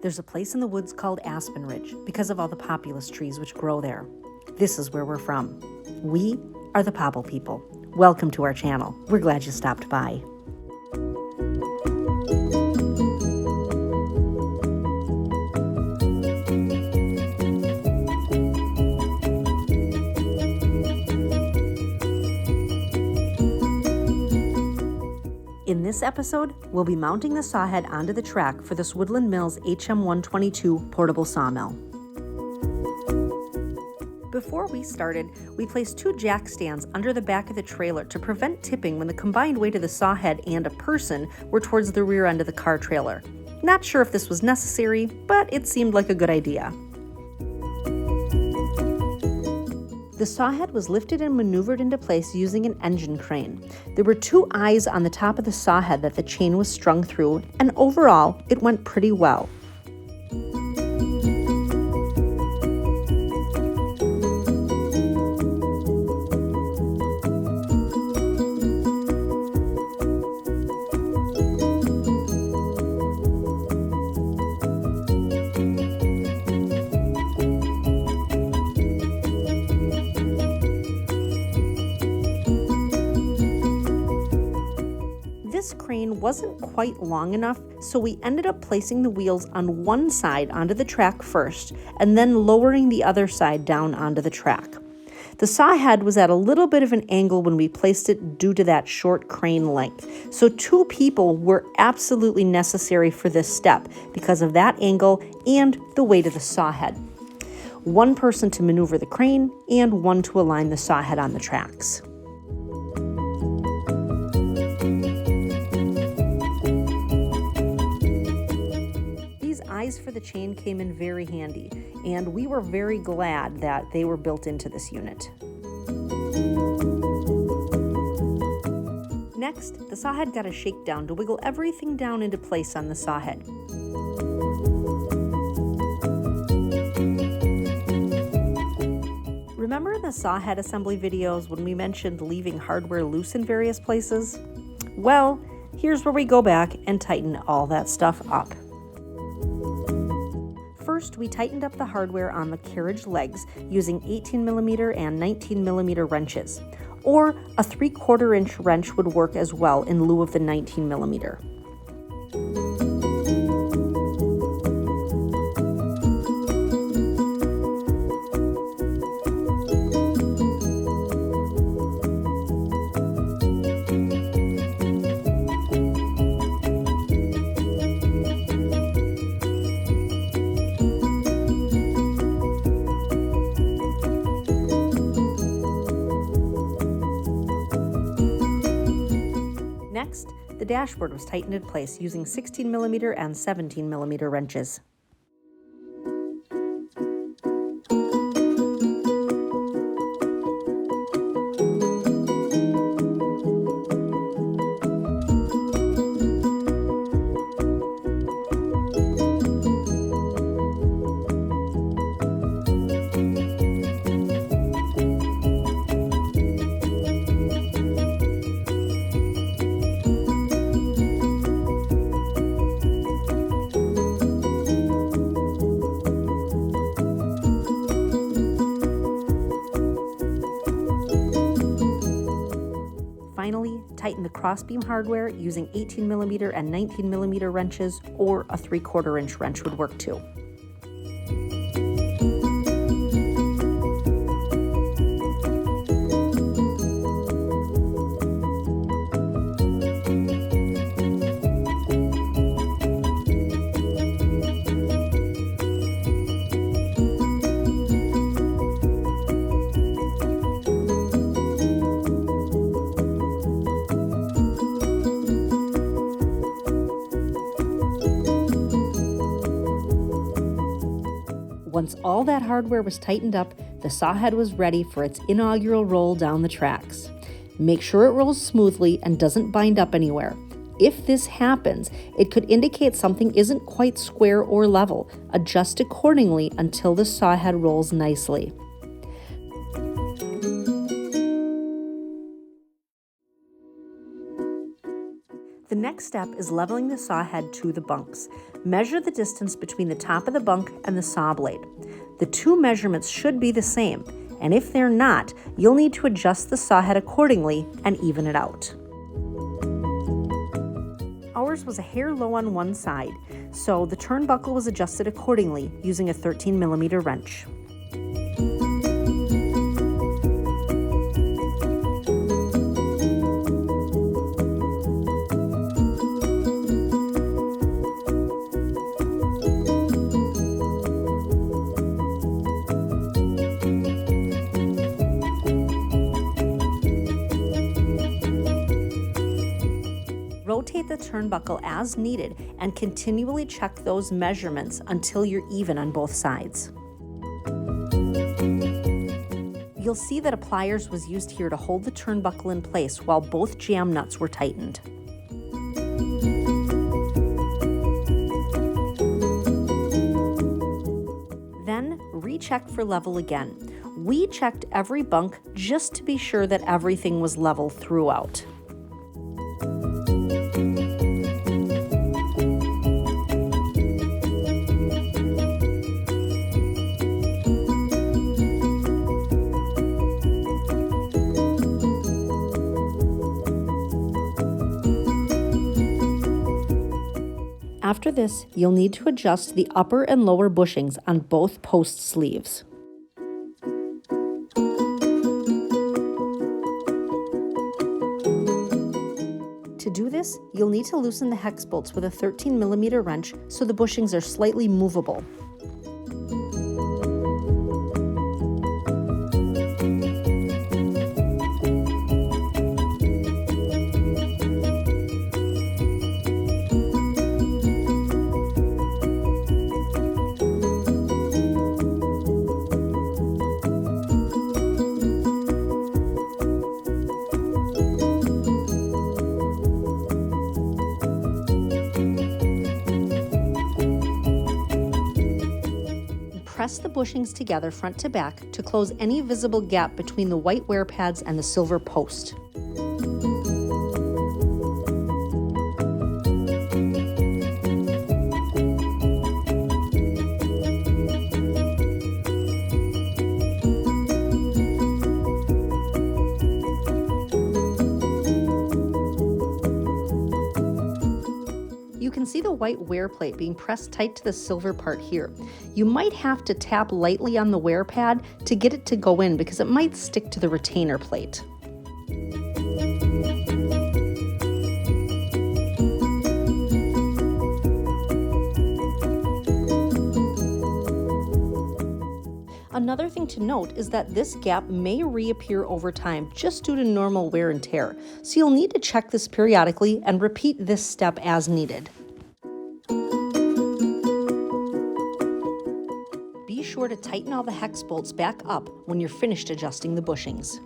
There's a place in the woods called Aspen Ridge because of all the populous trees which grow there. This is where we're from. We are the Popple People. Welcome to our channel. We're glad you stopped by. In this episode, we'll be mounting the sawhead onto the track for this Woodland Mills HM 122 portable sawmill. Before we started, we placed 2 jack stands under the back of the trailer to prevent tipping when the combined weight of the sawhead and a person were towards the rear end of the car trailer. Not sure if this was necessary, but it seemed like a good idea. The sawhead was lifted and maneuvered into place using an engine crane. There were 2 eyes on the top of the sawhead that the chain was strung through, and overall, it went pretty well. This crane wasn't quite long enough, so we ended up placing the wheels on one side onto the track first, and then lowering the other side down onto the track. The sawhead was at a little bit of an angle when we placed it due to that short crane length, so 2 people were absolutely necessary for this step because of that angle and the weight of the sawhead. 1 person to maneuver the crane and 1 to align the sawhead on the tracks. Eyes for the chain came in very handy, and we were very glad that they were built into this unit. Next, the sawhead got a shakedown to wiggle everything down into place on the sawhead. Remember in the sawhead assembly videos when we mentioned leaving hardware loose in various places? Well, here's where we go back and tighten all that stuff up. First, we tightened up the hardware on the carriage legs using 18mm and 19mm wrenches, or a 3/4 inch wrench would work as well in lieu of the 19mm. Next, the dashboard was tightened in place using 16mm and 17mm wrenches. Finally, tighten the crossbeam hardware using 18mm and 19mm wrenches, or a 3/4 inch wrench would work too. Once all that hardware was tightened up, the sawhead was ready for its inaugural roll down the tracks. Make sure it rolls smoothly and doesn't bind up anywhere. If this happens, it could indicate something isn't quite square or level. Adjust accordingly until the sawhead rolls nicely. The next next step is leveling the saw head to the bunks. Measure the distance between the top of the bunk and the saw blade. The two measurements should be the same, and if they're not, you'll need to adjust the saw head accordingly and even it out. Ours was a hair low on one side, so the turnbuckle was adjusted accordingly using a 13mm wrench. Rotate the turnbuckle as needed and continually check those measurements until you're even on both sides. You'll see that a pliers was used here to hold the turnbuckle in place while both jam nuts were tightened. Then recheck for level again. We checked every bunk just to be sure that everything was level throughout. After this, you'll need to adjust the upper and lower bushings on both post sleeves. To do this, you'll need to loosen the hex bolts with a 13mm wrench so the bushings are slightly movable. Press the bushings together front to back to close any visible gap between the white wear pads and the silver post. You can see the white wear plate being pressed tight to the silver part here. You might have to tap lightly on the wear pad to get it to go in because it might stick to the retainer plate. Another thing to note is that this gap may reappear over time just due to normal wear and tear, so you'll need to check this periodically and repeat this step as needed. Be sure to tighten all the hex bolts back up when you're finished adjusting the bushings.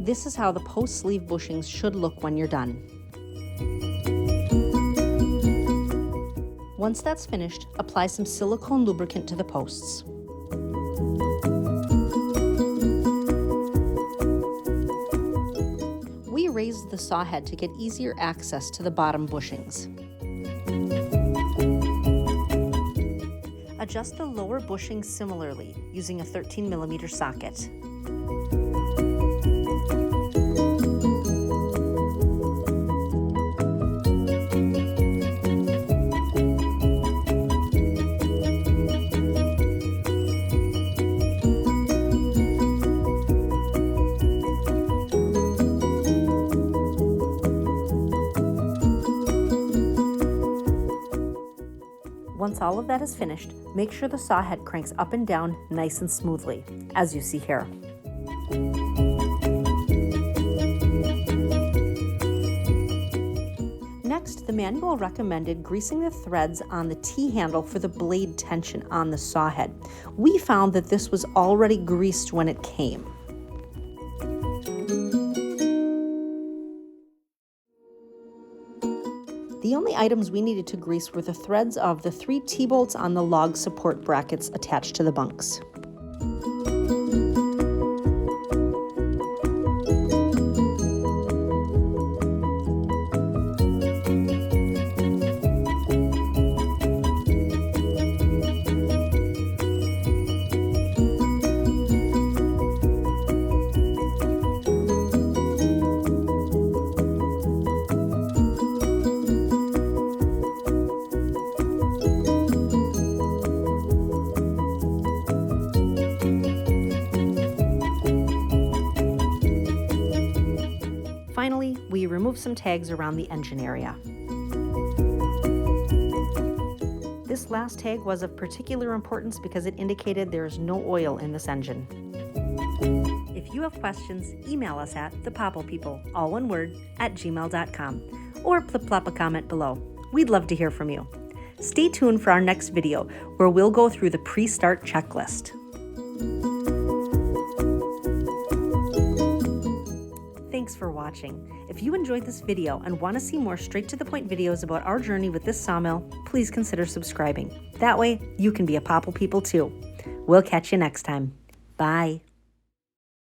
This is how the post sleeve bushings should look when you're done. Once that's finished, apply some silicone lubricant to the posts. We raised the saw head to get easier access to the bottom bushings. Adjust the lower bushing similarly using a 13mm socket. Once all of that is finished, make sure the saw head cranks up and down nice and smoothly, as you see here. Next, the manual recommended greasing the threads on the T-handle for the blade tension on the saw head. We found that this was already greased when it came. The only items we needed to grease were the threads of the 3 T-bolts on the log support brackets attached to the bunks. Finally, we removed some tags around the engine area. This last tag was of particular importance because it indicated there is no oil in this engine. If you have questions, email us at thepopple.people, all one word, @gmail.com, or plop a comment below. We'd love to hear from you. Stay tuned for our next video, where we'll go through the pre-start checklist. Thanks for watching. If you enjoyed this video and want to see more straight-to-the-point videos about our journey with this sawmill, please consider subscribing. That way, you can be a Popple People too. We'll catch you next time. Bye.